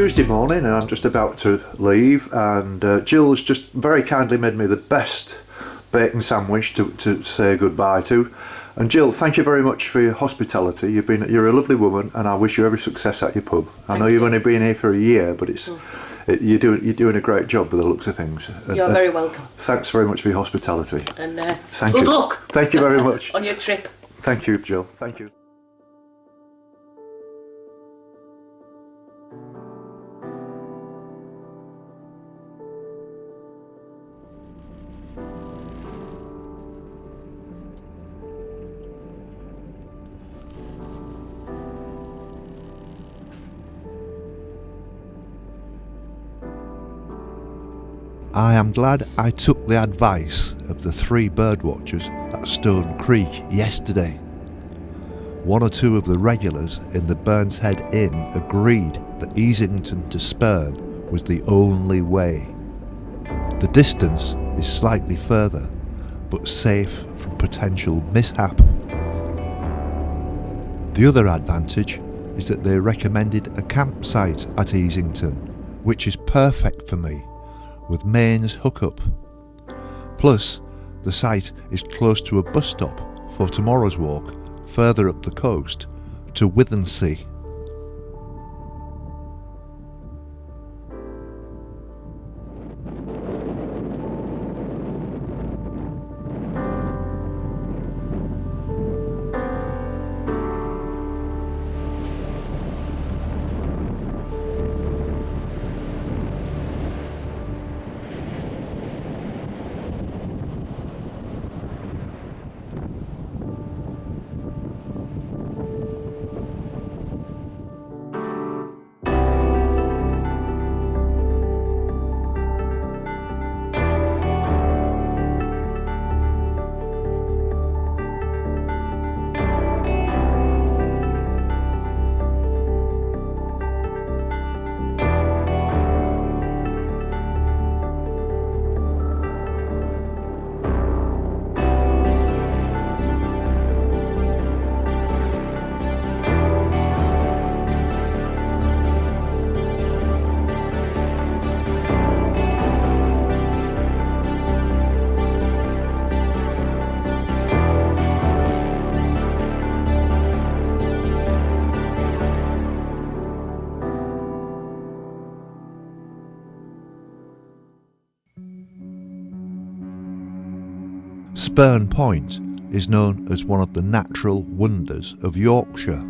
Tuesday morning and I'm just about to leave, and Jill's just very kindly made me the best bacon sandwich to say goodbye to. And Jill, thank you very much for your hospitality. You're a lovely woman, and I wish you every success at your pub. I know you've only been here for a year, but you're doing a great job by the looks of things. You're very welcome. Thanks very much for your hospitality. And thank good you. luck. Thank you very much. On your trip. Thank you, Jill. Thank you. I am glad I took the advice of the 3 birdwatchers at Stone Creek yesterday. 1 or 2 of the regulars in the Burns Head Inn agreed that Easington to Spurn was the only way. The distance is slightly further, but safe from potential mishap. The other advantage is that they recommended a campsite at Easington, which is perfect for me, with mains hookup. Plus, the site is close to a bus stop for tomorrow's walk further up the coast to Withernsea. Spurn Point is known as one of the natural wonders of Yorkshire.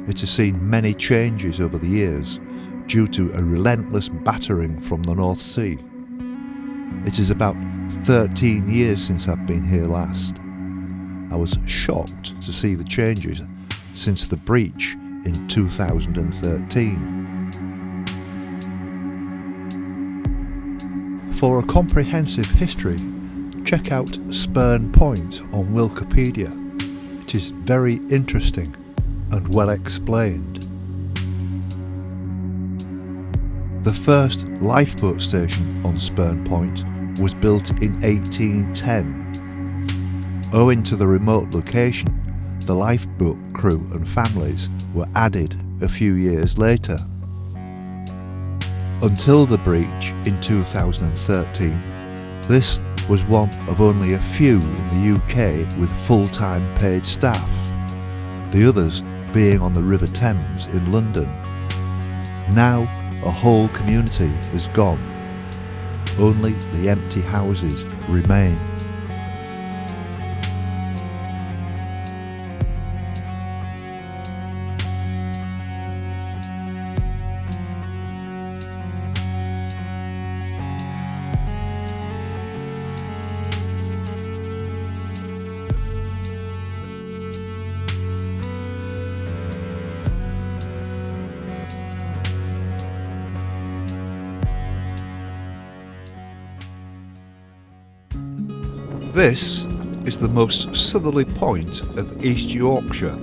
It has seen many changes over the years due to a relentless battering from the North Sea. It is about 13 years since I've been here last. I was shocked to see the changes since the breach in 2013. For a comprehensive history, check out Spurn Point on Wikipedia. It is very interesting and well explained. The first lifeboat station on Spurn Point was built in 1810. Owing to the remote location, the lifeboat crew and families were added a few years later. Until the breach in 2013, this was one of only a few in the UK with full-time paid staff, the others being on the River Thames in London. Now a whole community is gone. Only the empty houses remain. This is the most southerly point of East Yorkshire,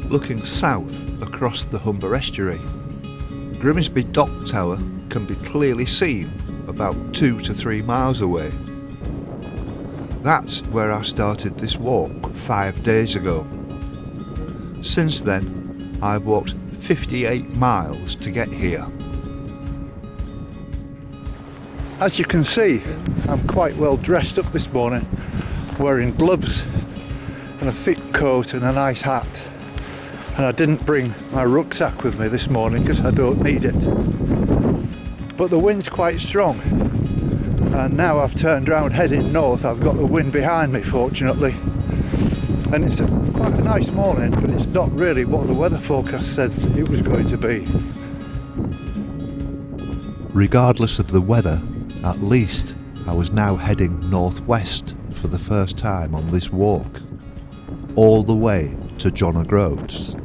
looking south across the Humber estuary. Grimsby Dock Tower can be clearly seen about 2 to 3 miles away. That's where I started this walk 5 days ago. Since then, I've walked 58 miles to get here. As you can see, I'm quite well dressed up this morning, wearing gloves and a thick coat and a nice hat. And I didn't bring my rucksack with me this morning because I don't need it. But the wind's quite strong, and now I've turned around heading north. I've got the wind behind me, fortunately. And it's quite a nice morning, but it's not really what the weather forecast said it was going to be. Regardless of the weather, at least I was now heading northwest for the first time on this walk, all the way to John O'Groats.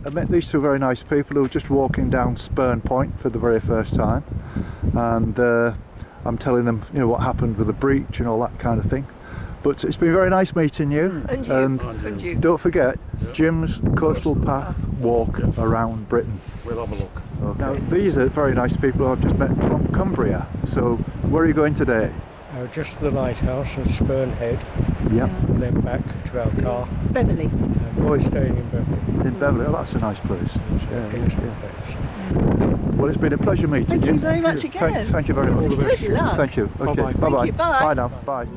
I met these two very nice people who were just walking down Spurn Point for the very first time, and I'm telling them, you know, what happened with the breach and all that kind of thing. But it's been very nice meeting you. And you. Don't forget, Jim's Coastal Path walk around Britain. We'll have a look. Okay. Now these are very nice people who I've just met from Cumbria. So where are you going today? Just to the lighthouse at Spurn Head. Yep. And then back to our car. Beverley. And we're staying in Beverley. In Beverley. Oh, that's a nice place. It's an excellent place. Well, it's been a pleasure meeting you. Thank you very much again. Thank you very much. Good luck. Thank you. Okay. Bye-bye. Bye-bye. Thank you. Bye. Bye now. Bye.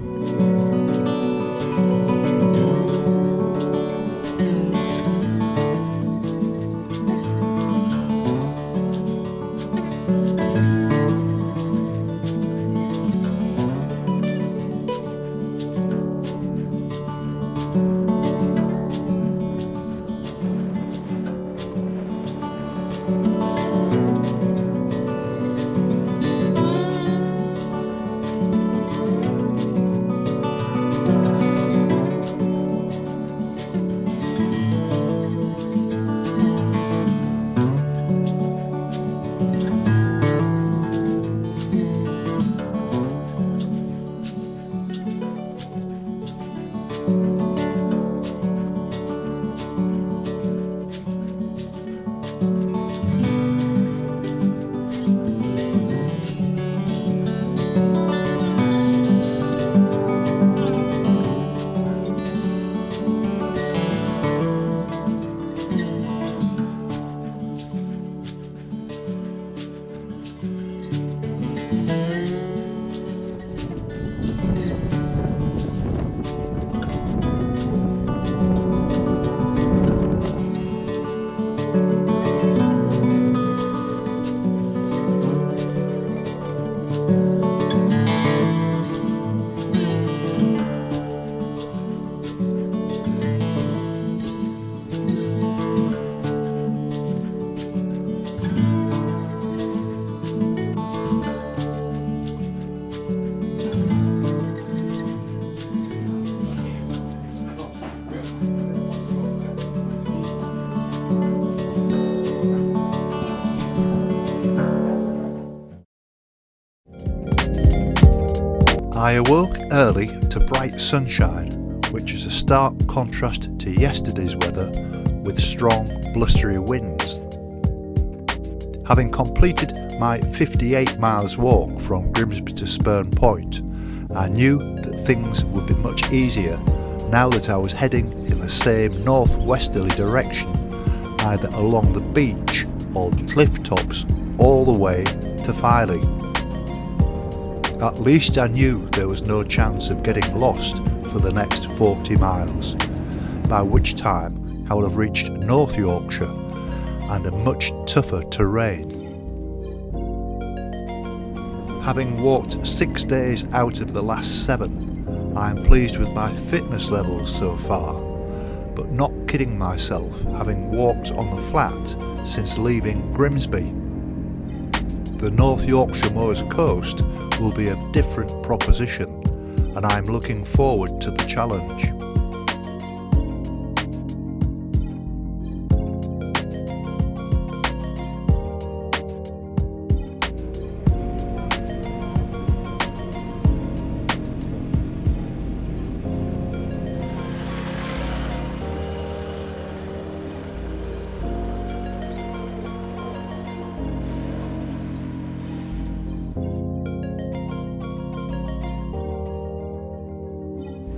I awoke early to bright sunshine, which is a stark contrast to yesterday's weather with strong blustery winds. Having completed my 58 miles walk from Grimsby to Spurn Point, I knew that things would be much easier now that I was heading in the same northwesterly direction, either along the beach or the cliff tops all the way to Filey. At least I knew there was no chance of getting lost for the next 40 miles, by which time I would have reached North Yorkshire and a much tougher terrain. Having walked 6 days out of the last 7, I am pleased with my fitness levels so far, but not kidding myself, having walked on the flat since leaving Grimsby. The North Yorkshire Moors Coast will be a different proposition, and I'm looking forward to the challenge.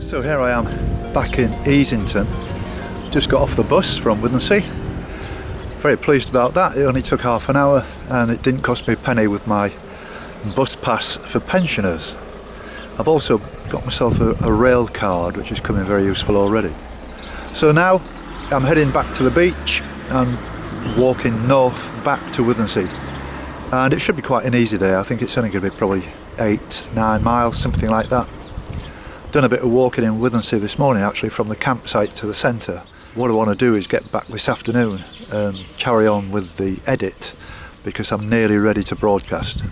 So here I am back in Easington, just got off the bus from Withernsea. Very pleased about that. It only took half an hour and it didn't cost me a penny with my bus pass for pensioners. I've also got myself a rail card, which is coming very useful already. So now I'm heading back to the beach and walking north back to Withernsea. And it should be quite an easy day. I think it's only going to be probably 8-9 miles, something like that. Done a bit of walking in Withernsea this morning, actually, from the campsite to the centre. What I want to do is get back this afternoon and carry on with the edit, because I'm nearly ready to broadcast.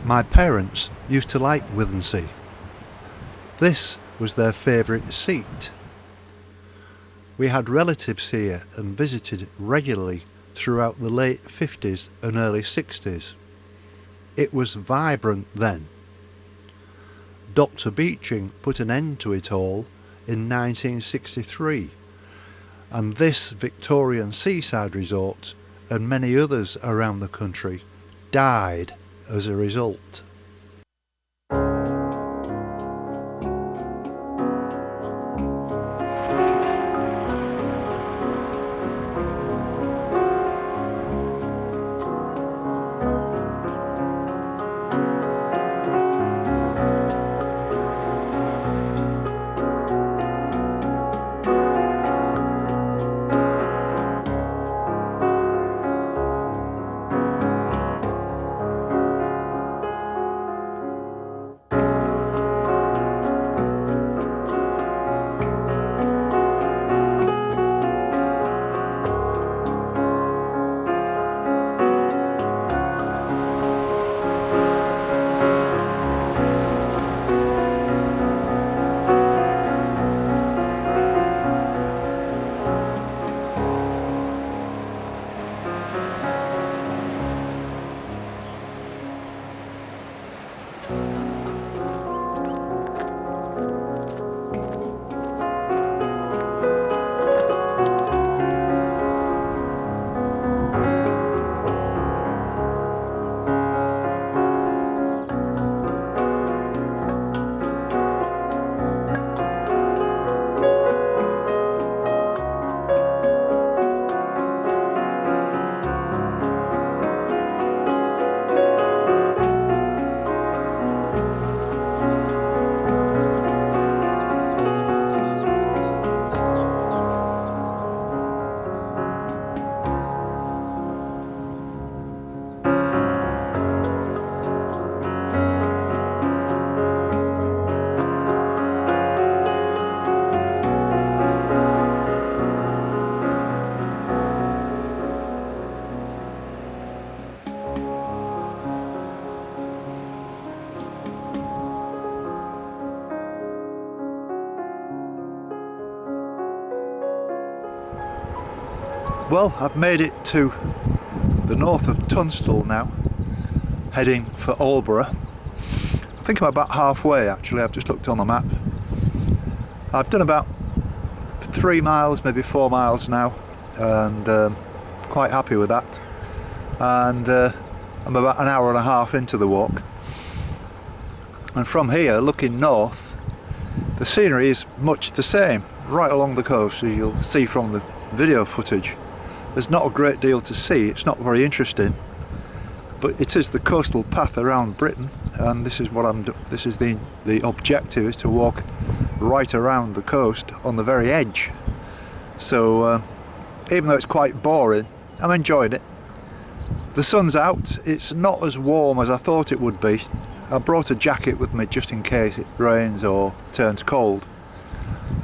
My parents used to like Withernsea. This was their favourite seat. We had relatives here and visited regularly throughout the late 50s and early 60s. It was vibrant then. Dr. Beeching put an end to it all in 1963, and this Victorian seaside resort and many others around the country died as a result. Well, I've made it to the north of Tunstall now, heading for Aldborough. I think I'm about halfway actually, I've just looked on the map. I've done about 3 miles, maybe 4 miles now, and quite happy with that. And I'm about an hour and a half into the walk. And from here, looking north, the scenery is much the same, right along the coast, as you'll see from the video footage. There's not a great deal to see, it's not very interesting, but it is the coastal path around Britain, and this is what this is the objective, is to walk right around the coast on the very edge. So even though it's quite boring, I'm enjoying it. The sun's out, it's not as warm as I thought it would be. I brought a jacket with me just in case it rains or turns cold,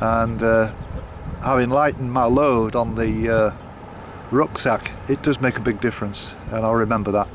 and having lightened my load on the rucksack, it does make a big difference, and I'll remember that.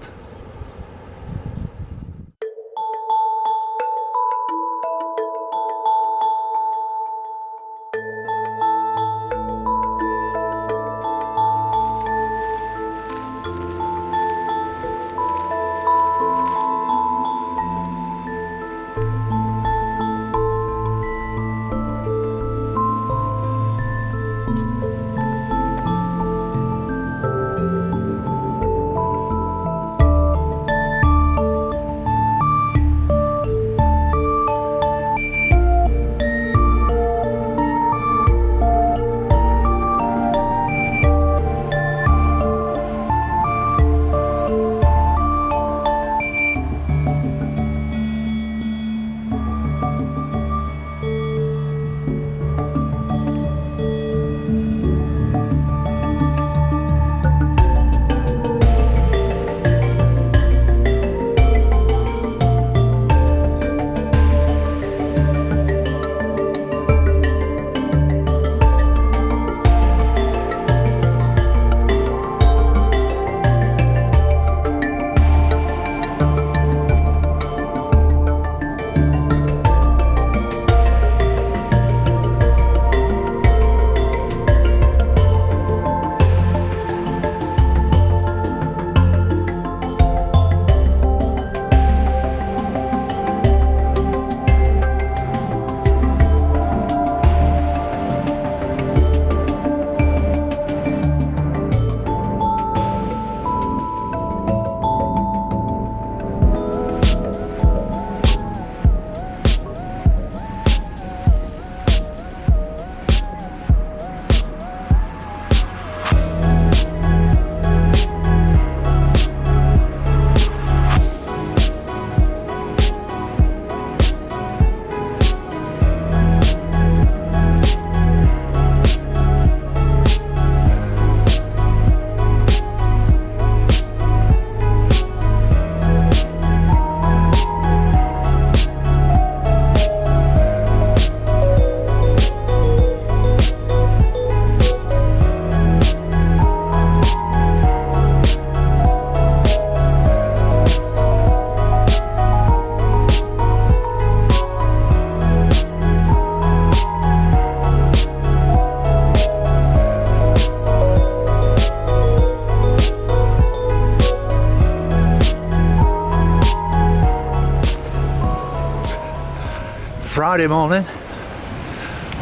Friday morning,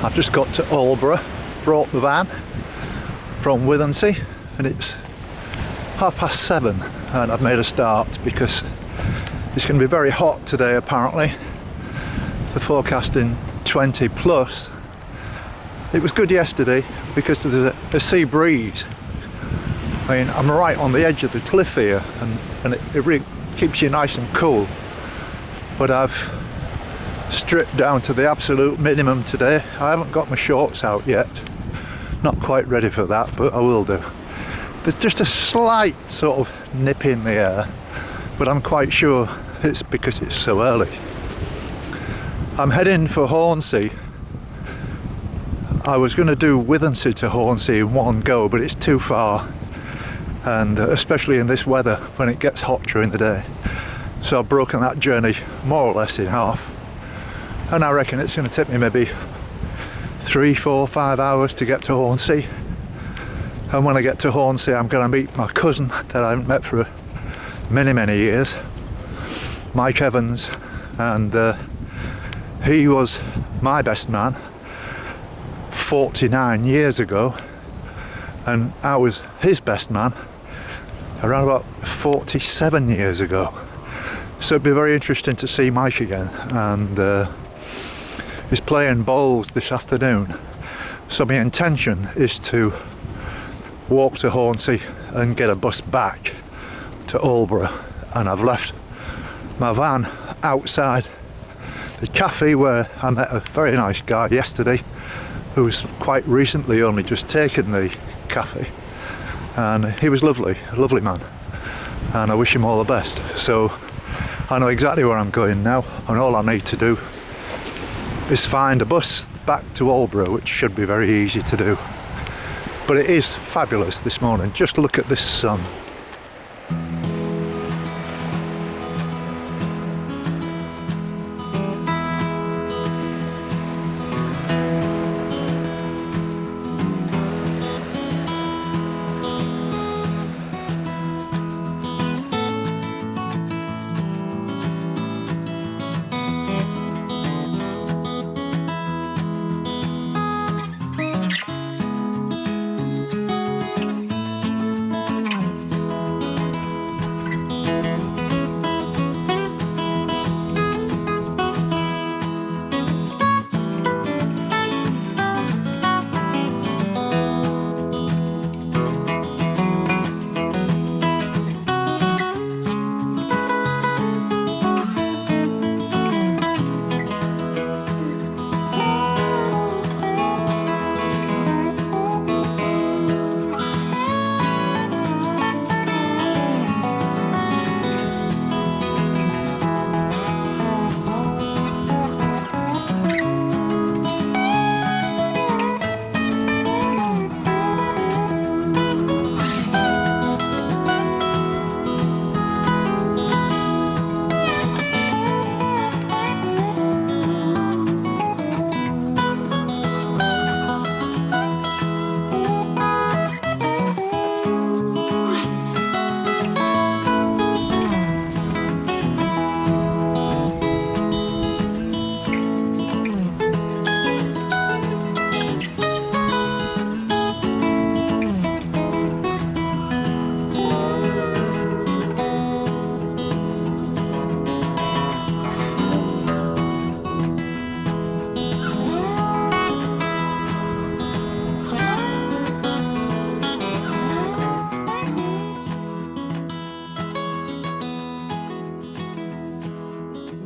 I've just got to Aldborough, brought the van from Withernsea, and it's 7:30 and I've made a start because it's going to be very hot today apparently. The forecasting 20 plus. It was good yesterday because there's a sea breeze. I mean, I'm right on the edge of the cliff here, and it really keeps you nice and cool. But I've stripped down to the absolute minimum today. I haven't got my shorts out yet. Not quite ready for that, but I will do. There's just a slight sort of nip in the air, but I'm quite sure it's because it's so early. I'm heading for Hornsea. I was going to do Withernsea to Hornsea in one go, but it's too far, and especially in this weather when it gets hot during the day. So I've broken that journey more or less in half, and I reckon it's going to take me maybe 3, 4, 5 hours to get to Hornsea, And when I get to Hornsey, I'm going to meet my cousin that I haven't met for many years, Mike Evans, and he was my best man 49 years ago, and I was his best man around about 47 years ago. So it'd be very interesting to see Mike again, and he's playing bowls this afternoon. So my intention is to walk to Hornsey and get a bus back to Aldborough, and I've left my van outside the cafe where I met a very nice guy yesterday who's quite recently only just taken the cafe, and he was lovely, a lovely man, and I wish him all the best. So I know exactly where I'm going now, and all I need to do is find a bus back to Aldborough, which should be very easy to do. But it is fabulous this morning. Just look at this sun.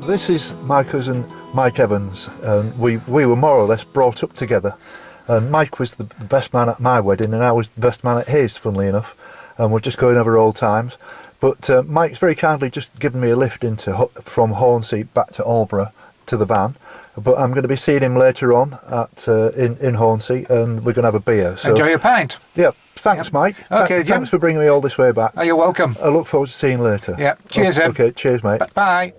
This is my cousin Mike Evans, and we were more or less brought up together, and Mike was the best man at my wedding and I was the best man at his, funnily enough, and we're just going over old times. But Mike's very kindly just given me a lift from Hornsey back to Aldborough to the van, but I'm going to be seeing him later on at in Hornsey, and we're going to have a beer. So enjoy your pint. Yeah, thanks, Yep. Mike. Okay, Jim. Thanks for bringing me all this way back. Oh, you're welcome. I look forward to seeing you later. Yeah, cheers, Em. Okay, cheers, mate. Bye.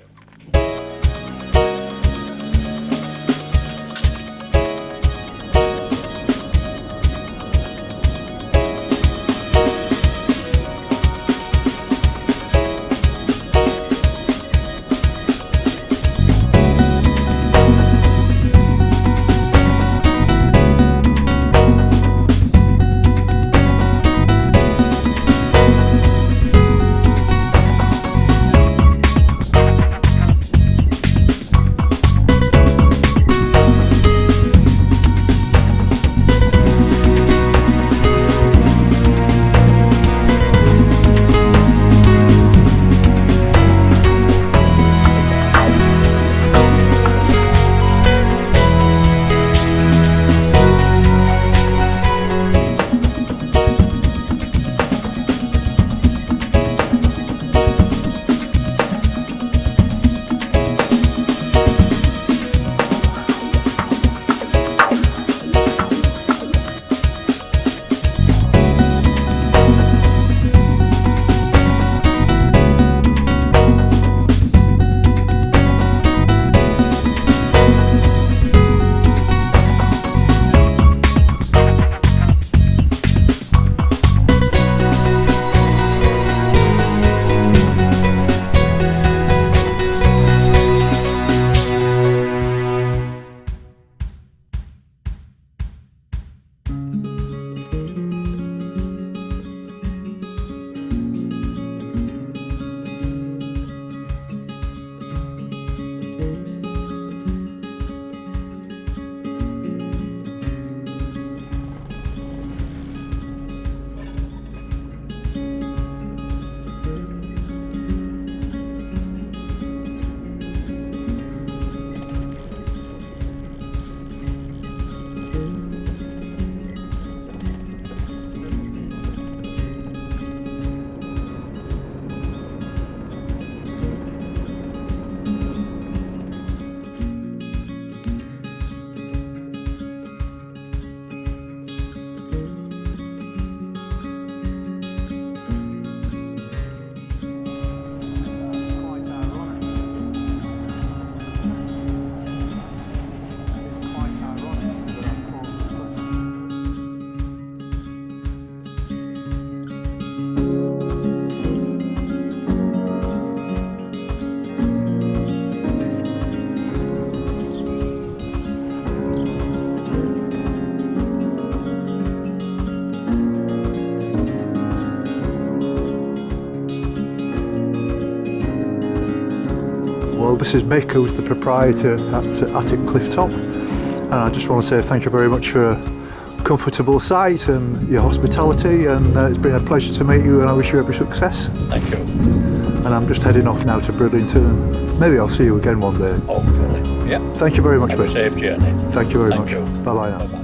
Jill, this is Mick, who's the proprietor at Atwick Cliff Top. And I just want to say thank you very much for a comfortable site and your hospitality, and it's been a pleasure to meet you, and I wish you every success. Thank you. And I'm just heading off now to Bridlington, and maybe I'll see you again one day. Hopefully. Yeah. Thank you very much, Have a Mick. safe journey. Thank you very Thank much. you. Bye-bye now. Bye-bye.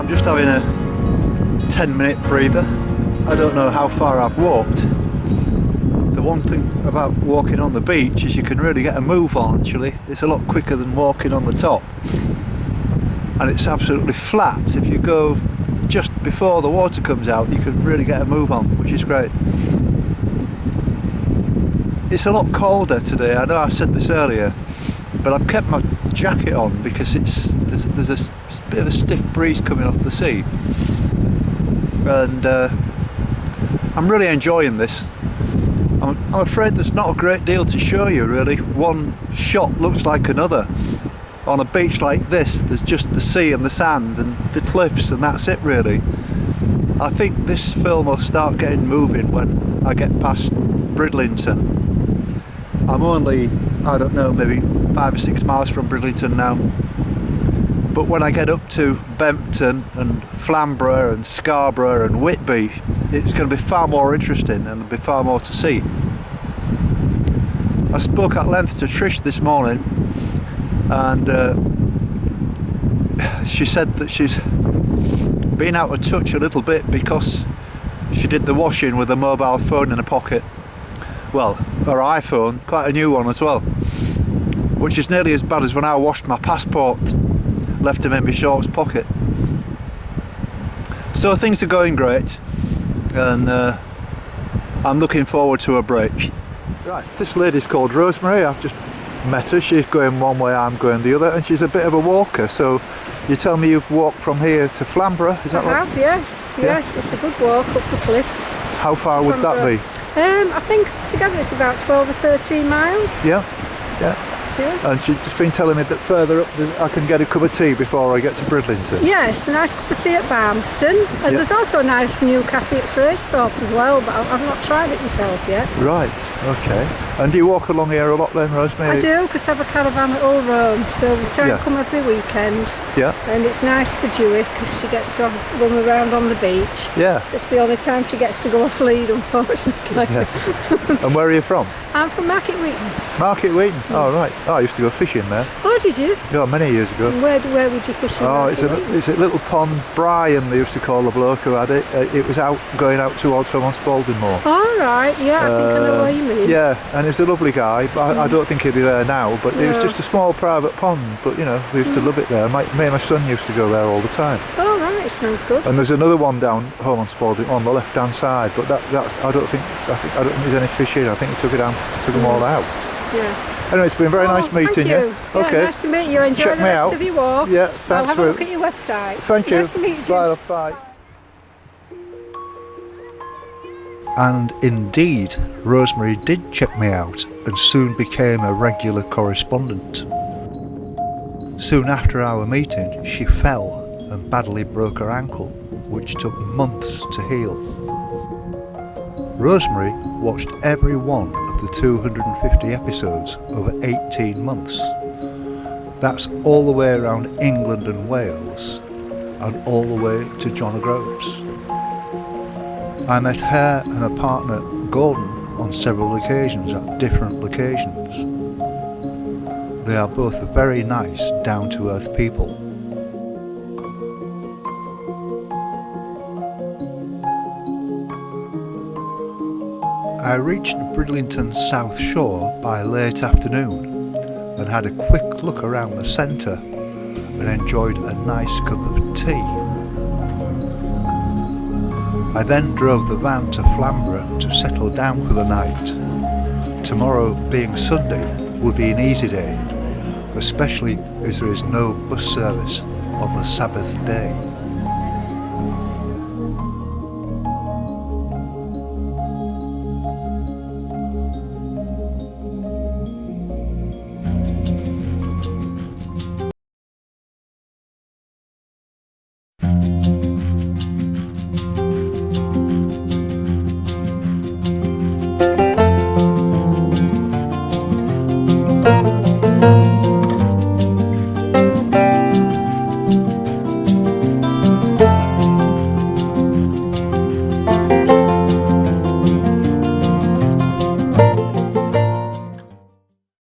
Just having a 10-minute breather. I don't know how far I've walked. The one thing about walking on the beach is you can really get a move on. Actually, it's a lot quicker than walking on the top, and it's absolutely flat. If you go just before the water comes out, you can really get a move on, which is great. It's a lot colder today. I know I said this earlier, but I've kept my jacket on because there's a bit of a stiff breeze coming off the sea, and I'm really enjoying this. I'm afraid there's not a great deal to show you really. One shot looks like another. On a beach like this, there's just the sea and the sand and the cliffs, and that's it really. I think this film will start getting moving when I get past Bridlington. I'm only, I don't know, maybe 5 or 6 miles from Bridlington now. But when I get up to Bempton and Flamborough and Scarborough and Whitby, it's going to be far more interesting and there'll be far more to see. I spoke at length to Trish this morning, and she said that she's been out of touch a little bit because she did the washing with a mobile phone in her pocket. Well, her iPhone, quite a new one as well, which is nearly as bad as when I washed my passport, left him in my shorts pocket. So things are going great, and I'm looking forward to a break. Right, this lady's called Rosemary. I've just met her. She's going one way, I'm going the other, and she's a bit of a walker. So you tell me you've walked from here to Flamborough, is that right? I have, yes. Yeah. Yes, it's a good walk up the cliffs. How far would that be? I think together it's about 12 or 13 miles. Yeah, yeah. Yeah. And she's just been telling me that further up I can get a cup of tea before I get to Bridlington. Yes, a nice cup of tea at Barmston. And there's also a nice new cafe at Freythorpe as well, but I've not tried it myself yet. Right, okay. And do you walk along here a lot then, Rosemary? I do, because I have a caravan at Old Rome, so we try and come every weekend. Yeah. And it's nice for Dewey, because she gets to run around on the beach. Yeah. It's the only time she gets to go off lead, unfortunately. Yeah. And where are you from? I'm from Market Wheaton. Market Wheaton? Oh, right. Oh, I used to go fishing there. Oh, did you? Yeah, many years ago. And where would you fish in it's Market Wheaton? it's a little pond, Brian, they used to call the bloke who had it. It was going out towards home on Spalding Moor. All right, yeah, I think I know what you mean. Yeah, and he's a lovely guy, but I don't think he'll be there now. But it was just a small private pond, but you know, we used to love it there. Me and my son used to go there all the time. All right, sounds good. And there's another one down home on Spalding on the left-hand side, but that's I don't think there's any fish here. I think he took them all out. Yeah. Anyway, it's been very nice meeting you. Yeah, Okay. nice to meet you. Enjoy Check the me rest out. of your walk. Yeah, I'll thanks have for a look at your website. Thank you. Nice to meet you, Jim. Bye. Bye. And indeed, Rosemary did check me out and soon became a regular correspondent. Soon after our meeting, she fell and badly broke her ankle, which took months to heal. Rosemary watched every one of the 250 episodes over 18 months. That's all the way around England and Wales, and all the way to John O'Groats. I met her and her partner Gordon on several occasions at different locations. They are both very nice, down-to-earth people. I reached Bridlington South Shore by late afternoon and had a quick look around the centre and enjoyed a nice cup of tea. I then drove the van to Flamborough to settle down for the night. Tomorrow, being Sunday, would be an easy day, especially as there is no bus service on the Sabbath day.